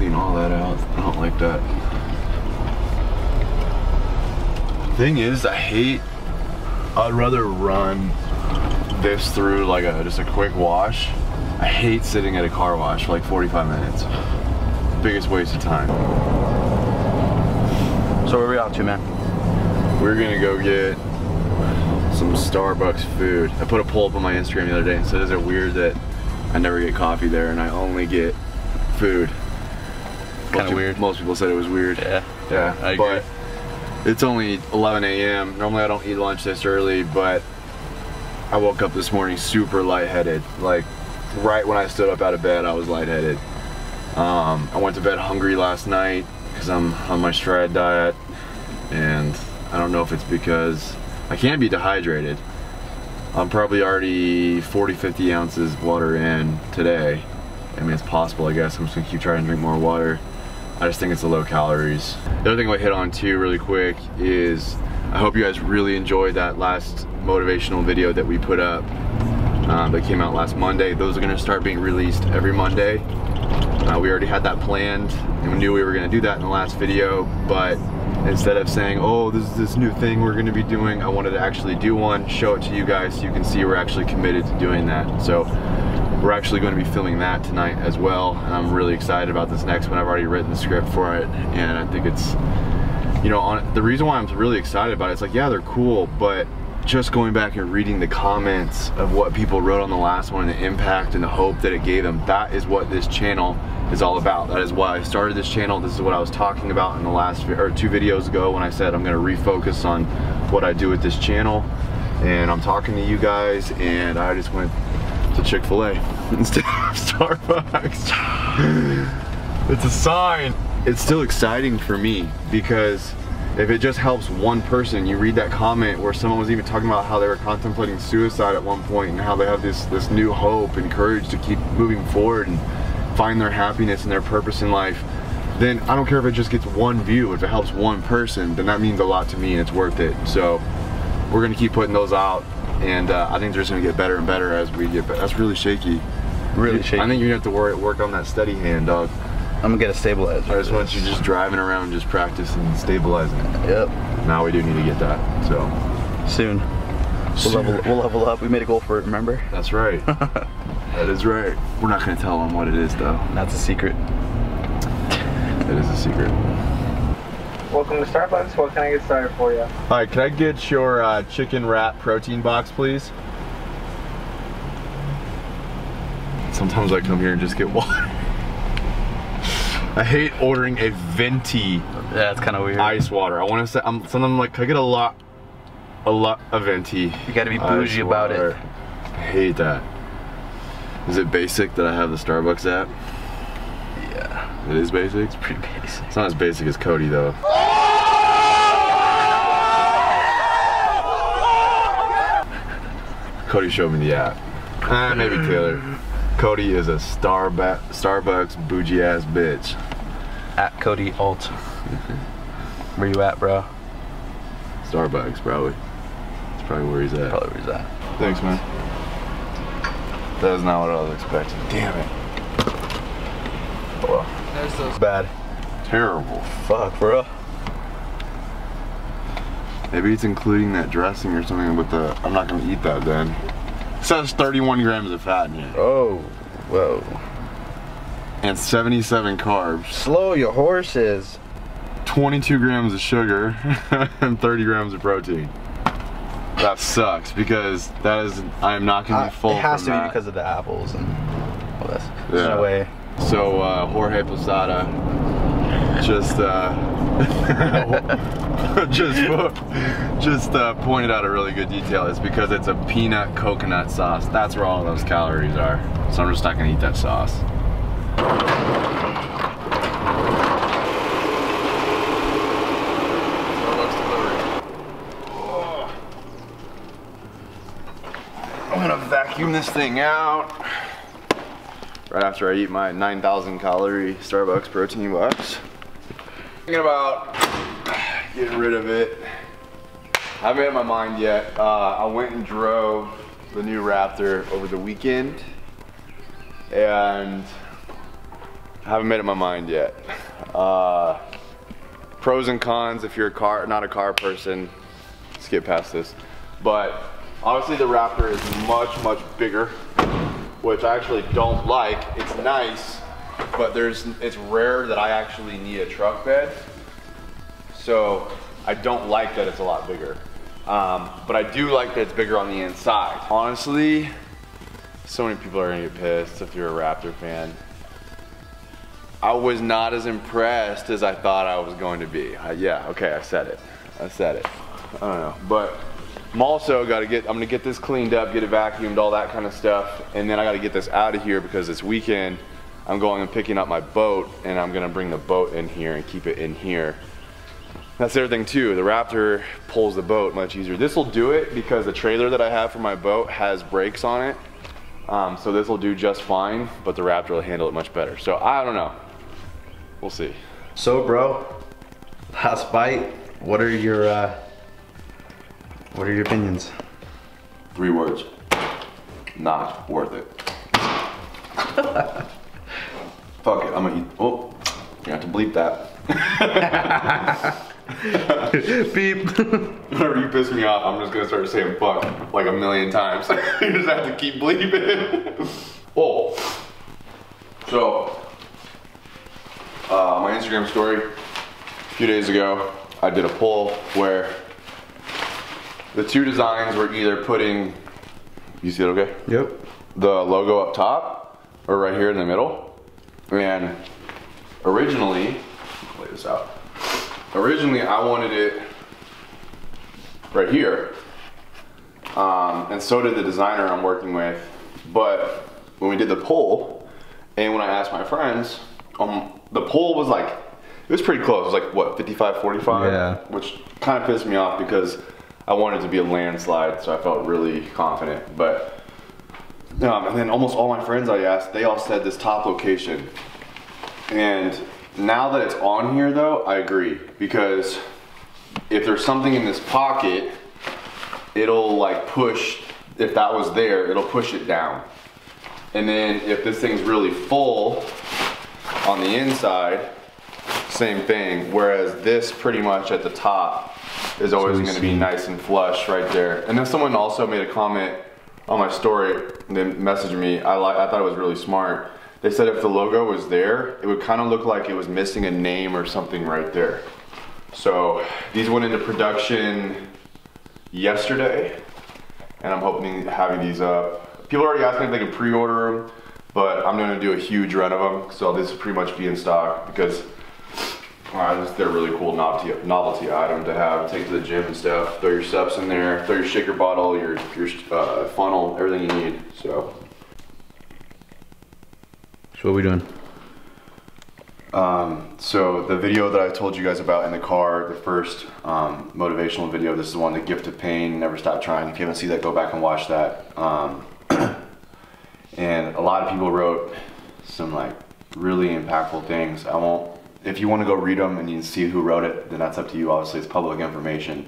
clean all that out. I don't like that. Thing is, I'd rather run this through like just a quick wash. I hate sitting at a car wash for like 45 minutes. Biggest waste of time. So where are we out to, man? We're gonna go get some Starbucks food. I put a poll up on my Instagram the other day and said, is it weird that I never get coffee there and I only get food? Kind of weird. Most people said it was weird. Yeah. Yeah, I agree. But it's only 11 a.m. Normally I don't eat lunch this early, but I woke up this morning super lightheaded. Like right when I stood up out of bed, I was lightheaded. I went to bed hungry last night because I'm on my stride diet, and I don't know if it's because I can't be dehydrated. I'm probably already 40-50 ounces of water in today. I mean, it's possible, I guess. I'm just gonna keep trying to drink more water. I just think it's the low calories. The other thing I hit on too really quick is I hope you guys really enjoyed that last motivational video that we put up that came out last Monday. Those are gonna start being released every Monday. We already had that planned and we knew we were gonna do that in the last video, but instead of saying, oh, this is this new thing we're gonna be doing, I wanted to actually do one, show it to you guys so you can see we're actually committed to doing that. So we're actually going to be filming that tonight as well, and I'm really excited about this next one. I've already written the script for it, and I think it's, you know, the reason why I'm really excited about it, it's like, yeah, they're cool, but just going back and reading the comments of what people wrote on the last one and the impact and the hope that it gave them, that is what this channel is all about. That is why I started this channel. This is what I was talking about in the last, or 2 videos ago, when I said I'm going to refocus on what I do with this channel. And I'm talking to you guys, and I just went to Chick-fil-A instead of Starbucks. It's a sign. It's still exciting for me because if it just helps one person, you read that comment where someone was even talking about how they were contemplating suicide at one point and how they have this new hope and courage to keep moving forward and find their happiness and their purpose in life, then I don't care if it just gets one view. If it helps one person, then that means a lot to me and it's worth it. So we're gonna keep putting those out, and I think they're just gonna get better and better as we get better. That's really shaky. Really shaky. I think you're gonna have to work on that steady hand, dog. I'm gonna get a stabilizer. I just want you just driving around, just practicing stabilizing. Yep. Now we do need to get that, so. Soon. We'll level up. We made a goal for it, remember? That's right. That is right. We're not gonna tell them what it is though. That's a secret. It is a secret. Welcome to Starbucks. What can I get started for you? Alright, can I get your chicken wrap protein box, please? Sometimes I come here and just get water. I hate ordering a venti. Yeah, that's kind of weird. Ice water. I want to say, sometimes like, can I get a lot of venti? You gotta be bougie about it. I hate that. Is it basic that I have the Starbucks app? Yeah. It is basic? It's pretty basic. It's not as basic as Cody though. Cody showed me the app. Maybe Taylor. Cody is a Starbucks bougie ass bitch. At Cody Alt. Where you at, bro? Starbucks, probably. That's probably where he's at. Probably where he's at. Thanks, man. That is not what I was expecting. Damn it. Well, There's those. bad. Terrible. Fuck, bro. Maybe it's including that dressing or something with the, I'm not gonna eat that then. It says 31 grams of fat in here. Oh, whoa. And 77 carbs. Slow your horses. 22 grams of sugar and 30 grams of protein. That sucks because that is, I am not gonna be full. It has from to that. be because of the apples and all this. Yeah. There's no way. So Jorge Posada just pointed out a really good detail. It's because it's a peanut coconut sauce. That's where all those calories are. So I'm just not gonna eat that sauce. I'm gonna vacuum this thing out right after I eat my 9,000 calorie Starbucks protein box. Thinking about getting rid of it. I haven't made up my mind yet. I went and drove the new Raptor over the weekend, and I haven't made up my mind yet. Pros and cons if you're not a car person. Skip past this. But obviously the Raptor is much bigger, which I actually don't like. It's nice, but it's rare that I actually need a truck bed. So I don't like that it's a lot bigger. But I do like that it's bigger on the inside. Honestly, so many people are gonna get pissed if you're a Raptor fan. I was not as impressed as I thought I was going to be. Yeah, okay, I said it. I don't know, but I'm gonna get this cleaned up, get it vacuumed, all that kind of stuff, and then I gotta get this out of here because this weekend I'm going and picking up my boat, and I'm gonna bring the boat in here and keep it in here. That's the other thing too, the Raptor pulls the boat much easier. This will do it because the trailer that I have for my boat has brakes on it. So this will do just fine, but the Raptor will handle it much better. So I don't know, we'll see. So bro, last bite, what are your opinions? 3 words, not worth it. Fuck it, I'm gonna eat, oh, you have to bleep that. Beep. Whenever you piss me off, I'm just gonna start saying fuck like a million times. You just have to keep bleeping. Oh. So, my Instagram story a few days ago, I did a poll where the 2 designs were either putting, you see it okay? Yep. The logo up top or right here in the middle. And originally, lay this out. Originally, I wanted it right here, and so did the designer I'm working with. But when we did the poll, and when I asked my friends, the poll was like, it was pretty close. It was like, what, 55-45? Yeah. Which kind of pissed me off because I wanted it to be a landslide, so I felt really confident. But, and then almost all my friends I asked, they all said this top location. And now that it's on here though, I agree, because if there's something in this pocket, it'll like push, if that was there, it'll push it down. And then if this thing's really full on the inside, same thing, whereas this pretty much at the top is always going to be nice and flush right there. And then someone also made a comment on my story, and then messaged me, I thought it was really smart. They said if the logo was there, it would kind of look like it was missing a name or something right there. So these went into production yesterday, and I'm hoping having these up. People already asked me if they could pre-order them, but I'm gonna do a huge run of them, so this will pretty much be in stock because they're a really cool novelty item to have. Take to the gym and stuff. Throw your subs in there, throw your shaker bottle, your funnel, everything you need. So what are we doing? So the video that I told you guys about in the car, the first motivational video, this is one, the gift of pain, never stop trying. If you haven't seen that, go back and watch that. And a lot of people wrote some like really impactful things. If you want to go read them and you see who wrote it, then that's up to you. Obviously it's public information,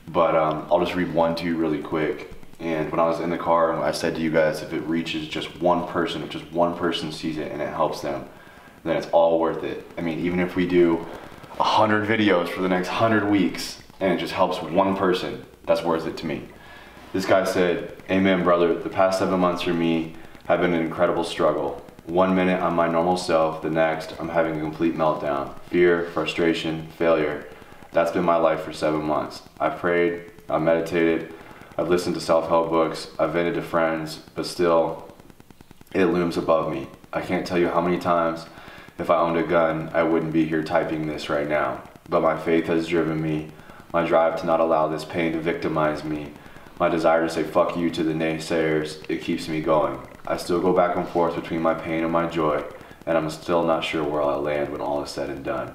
but I'll just read 1-2 really quick. And when I was in the car, I said to you guys, if it reaches just one person, if just one person sees it and it helps them, then it's all worth it. I mean, even if we do 100 videos for the next 100 weeks and it just helps one person, that's worth it to me. This guy said, amen, brother. The past 7 months for me have been an incredible struggle. 1 minute I'm my normal self, the next I'm having a complete meltdown. Fear, frustration, failure. That's been my life for 7 months. I've prayed, I've meditated, I've listened to self-help books, I've vented to friends, but still, it looms above me. I can't tell you how many times, if I owned a gun, I wouldn't be here typing this right now. But my faith has driven me, my drive to not allow this pain to victimize me, my desire to say fuck you to the naysayers, it keeps me going. I still go back and forth between my pain and my joy, and I'm still not sure where I'll land when all is said and done.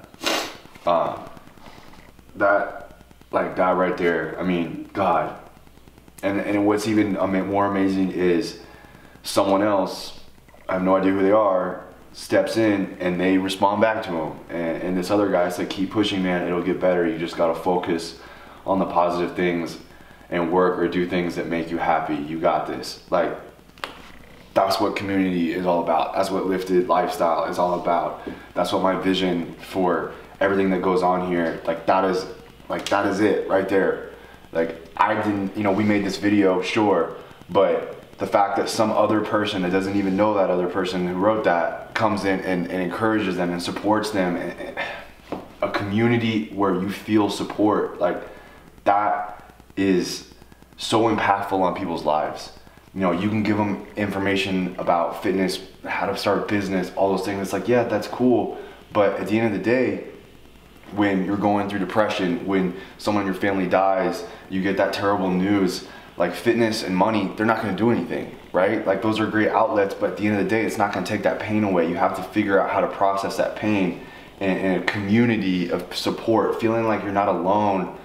That right there, I mean, God. And what's even more amazing is someone else, I have no idea who they are, steps in and they respond back to him. And this other guy said, keep pushing, man, it'll get better. You just gotta focus on the positive things and work or do things that make you happy. You got this. Like, that's what community is all about. That's what lifted lifestyle is all about. That's what my vision for everything that goes on here, that is it right there. I didn't, we made this video, sure, but the fact that some other person that doesn't even know that other person who wrote that comes in and encourages them and supports them, and a community where you feel support, that is so impactful on people's lives. You can give them information about fitness, how to start a business, all those things. It's yeah, that's cool, but at the end of the day, when you're going through depression, when someone in your family dies, you get that terrible news, fitness and money, they're not going to do anything, right? Those are great outlets, but at the end of the day, it's not going to take that pain away. You have to figure out how to process that pain, and a community of support, feeling like you're not alone,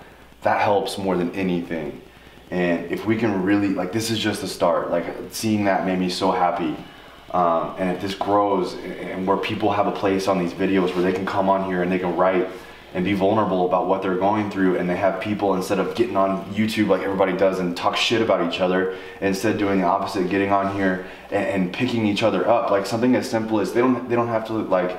that helps more than anything. And if we can really, this is just the start. Seeing that made me so happy. And if this grows, and where people have a place on these videos where they can come on here and they can write and be vulnerable about what they're going through, and they have people, instead of getting on YouTube like everybody does and talk shit about each other, instead doing the opposite, getting on here and picking each other up. Something as simple as they don't have to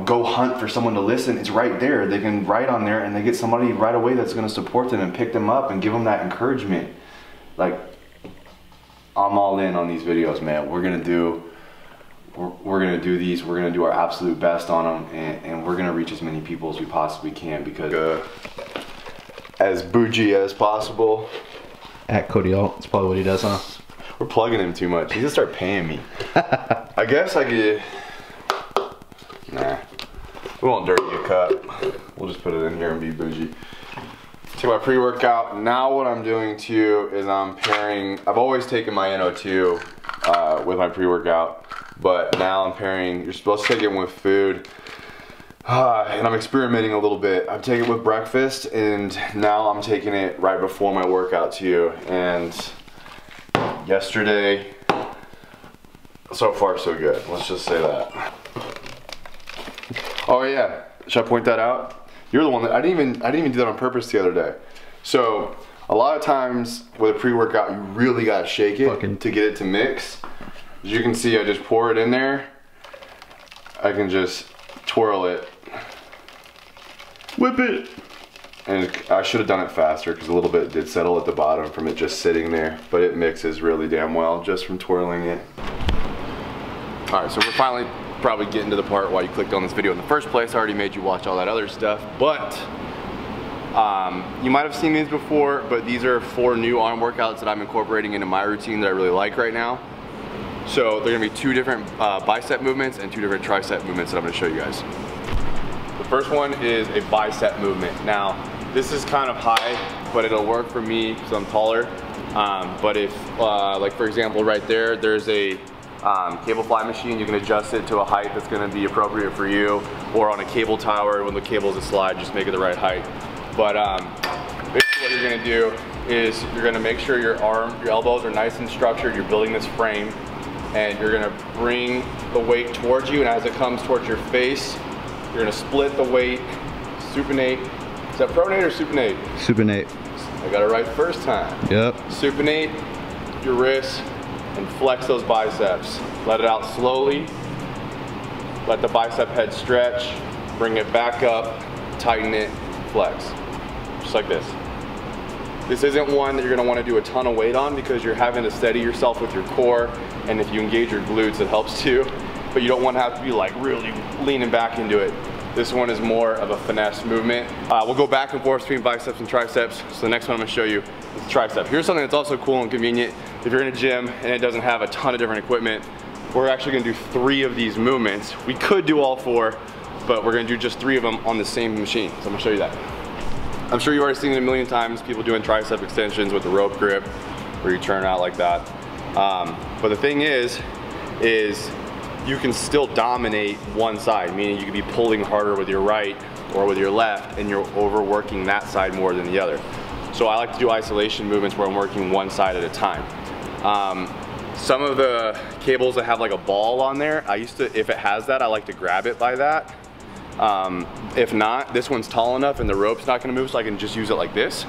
go hunt for someone to listen. It's right there. They can write on there and they get somebody right away that's going to support them and pick them up and give them that encouragement. I'm all in on these videos, man. We're gonna do these. We're gonna do our absolute best on them, and we're gonna reach as many people as we possibly can, because as bougie as possible. At Cody Alt, that's probably what he does, huh? We're plugging him too much. He's gonna start paying me. I guess I could. Nah, we won't dirty a cup. We'll just put it in here and be bougie. Take my pre-workout. Now what I'm doing too is I'm pairing, I've always taken my NO2 with my pre-workout, but now I'm pairing, you're supposed to take it with food, and I'm experimenting a little bit. I'm taking it with breakfast, and now I'm taking it right before my workout too. And yesterday, so far so good, let's just say that. Oh yeah, should I point that out? You're the one that, I didn't even do that on purpose the other day. So a lot of times with a pre-workout, you really gotta shake it to get it to mix. As you can see, I just pour it in there. I can just twirl it, whip it. And I should have done it faster, because a little bit did settle at the bottom from it just sitting there, but it mixes really damn well just from twirling it. All right, so we're finally probably getting to the part why you clicked on this video in the first place. I already made you watch all that other stuff, but you might have seen these before, but these are 4 new arm workouts that I'm incorporating into my routine that I really like right now. So they're gonna be 2 different bicep movements and 2 different tricep movements that I'm gonna show you guys. The first one is a bicep movement. Now, this is kind of high, but it'll work for me because I'm taller. But if, like for example, right there, there's a cable fly machine, you can adjust it to a height that's going to be appropriate for you, or on a cable tower when the cable's a slide, just make it the right height. But basically what you're going to do is you're going to make sure your elbows are nice and structured, you're building this frame, and you're going to bring the weight towards you, and as it comes towards your face, you're going to split the weight, supinate. Is that pronate or supinate? Supinate. I got it right first time. Yep. Supinate your wrists and flex those biceps. Let it out slowly. Let the bicep head stretch. Bring it back up, tighten it, flex. Just like this. This isn't one that you're gonna wanna do a ton of weight on, because you're having to steady yourself with your core, and if you engage your glutes, it helps too. But you don't wanna have to be really leaning back into it. This one is more of a finesse movement. We'll go back and forth between biceps and triceps. So the next one I'm gonna show you is tricep. Here's something that's also cool and convenient. If you're in a gym and it doesn't have a ton of different equipment, we're actually gonna do 3 of these movements. We could do all 4, but we're gonna do just 3 of them on the same machine. So I'm gonna show you that. I'm sure you've already seen it a million times, people doing tricep extensions with the rope grip, where you turn out like that. But the thing is you can still dominate one side, meaning you can be pulling harder with your right or with your left, and you're overworking that side more than the other. So I like to do isolation movements where I'm working one side at a time. Some of the cables that have like a ball on there, if it has that, I like to grab it by that. If not, this one's tall enough and the rope's not gonna move, so I can just use it like this.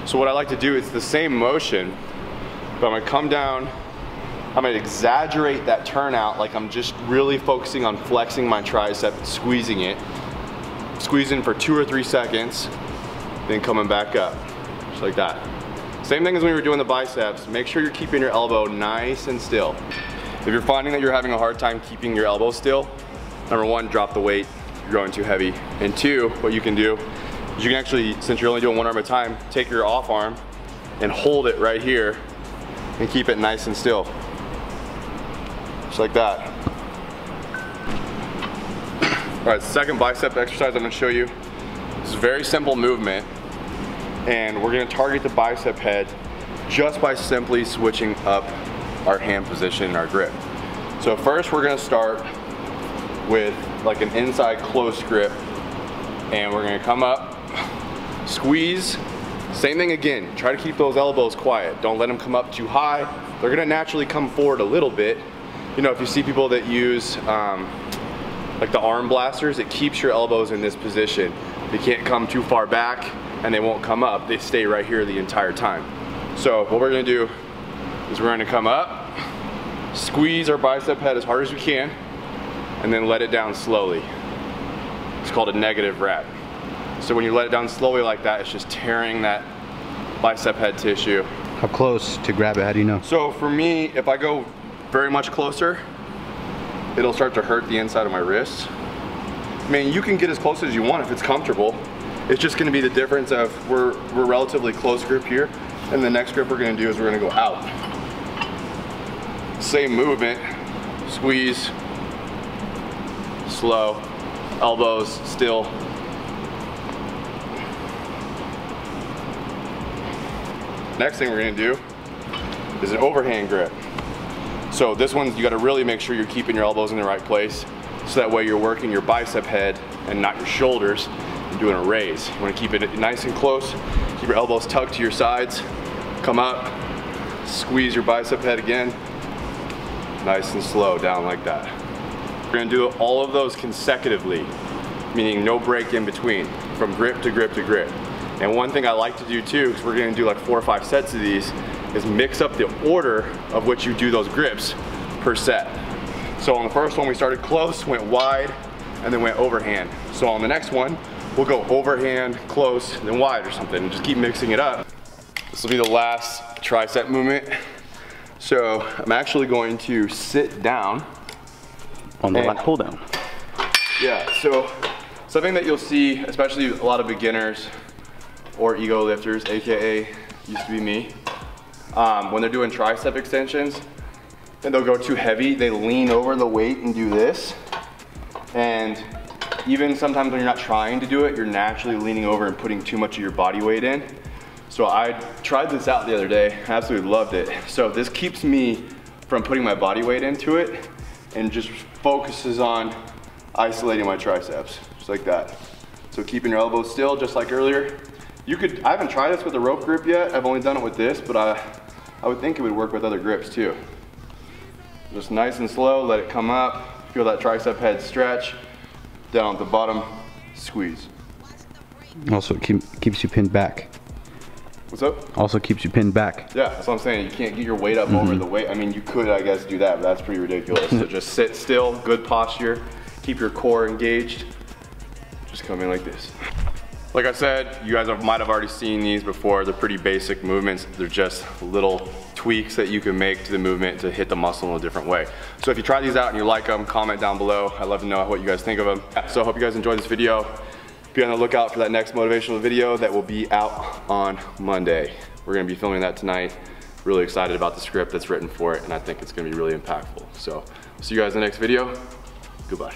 So what I like to do is the same motion, but I'm gonna come down I'm gonna exaggerate that turnout like I'm just really focusing on flexing my tricep and squeezing it. Squeezing for 2 or 3 seconds, then coming back up, just like that. Same thing as when we were doing the biceps. Make sure you're keeping your elbow nice and still. If you're finding that you're having a hard time keeping your elbow still, number 1, drop the weight, you're going too heavy. And 2, what you can do is you can actually, since you're only doing one arm at a time, take your off arm and hold it right here and keep it nice and still. Just like that. All right, second bicep exercise I'm gonna show you. This is a very simple movement, and we're gonna target the bicep head just by simply switching up our hand position and our grip. So first we're gonna start with like an inside close grip, and we're gonna come up, squeeze. Same thing again, try to keep those elbows quiet. Don't let them come up too high. They're gonna naturally come forward a little bit. You know, if you see people that use like the arm blasters, it keeps your elbows in this position. They can't come too far back and they won't come up. They stay right here the entire time. So what we're gonna do is we're gonna come up, squeeze our bicep head as hard as we can, and then let it down slowly. It's called a negative rep. So when you let it down slowly like that, it's just tearing that bicep head tissue. How close to grab it? How do you know? So for me, if I go very much closer, it'll start to hurt the inside of my wrists. I mean, you can get as close as you want if it's comfortable. It's just gonna be the difference of we're relatively close grip here, and the next grip we're gonna do is we're gonna go out. Same movement, squeeze, slow, elbows still. Next thing we're gonna do is an overhand grip. So this one, you gotta really make sure you're keeping your elbows in the right place, so that way you're working your bicep head and not your shoulders and doing a raise. You wanna keep it nice and close, keep your elbows tucked to your sides, come up, squeeze your bicep head again, nice and slow down like that. We're gonna do all of those consecutively, meaning no break in between, from grip to grip to grip. And one thing I like to do too, because we're gonna do like 4 or 5 sets of these, is mix up the order of which you do those grips per set. So on the first one we started close, went wide, and then went overhand. So on the next one, we'll go overhand, close, then wide or something, and just keep mixing it up. This will be the last tricep movement. So I'm actually going to sit down. On the pull down. Yeah, so something that you'll see, especially a lot of beginners or ego lifters, AKA used to be me, when they're doing tricep extensions and they'll go too heavy, they lean over the weight and do this. And even sometimes when you're not trying to do it, you're naturally leaning over and putting too much of your body weight in. So I tried this out the other day, I absolutely loved it. So this keeps me from putting my body weight into it and just focuses on isolating my triceps, just like that. So keeping your elbows still, just like earlier. I haven't tried this with a rope grip yet, I've only done it with this, but I would think it would work with other grips too. Just nice and slow, let it come up, feel that tricep head stretch, down at the bottom, squeeze. Also keeps you pinned back. What's up? Also keeps you pinned back. Yeah, that's what I'm saying. You can't get your weight up over the weight. I mean, you could, I guess, do that, but that's pretty ridiculous. So just sit still, good posture, keep your core engaged. Just come in like this. Like I said, you guys might have already seen these before. They're pretty basic movements. They're just little tweaks that you can make to the movement to hit the muscle in a different way. So if you try these out and you like them, comment down below. I'd love to know what you guys think of them. So I hope you guys enjoyed this video. Be on the lookout for that next motivational video that will be out on Monday. We're gonna be filming that tonight. Really excited about the script that's written for it, and I think it's gonna be really impactful. So see you guys in the next video. Goodbye.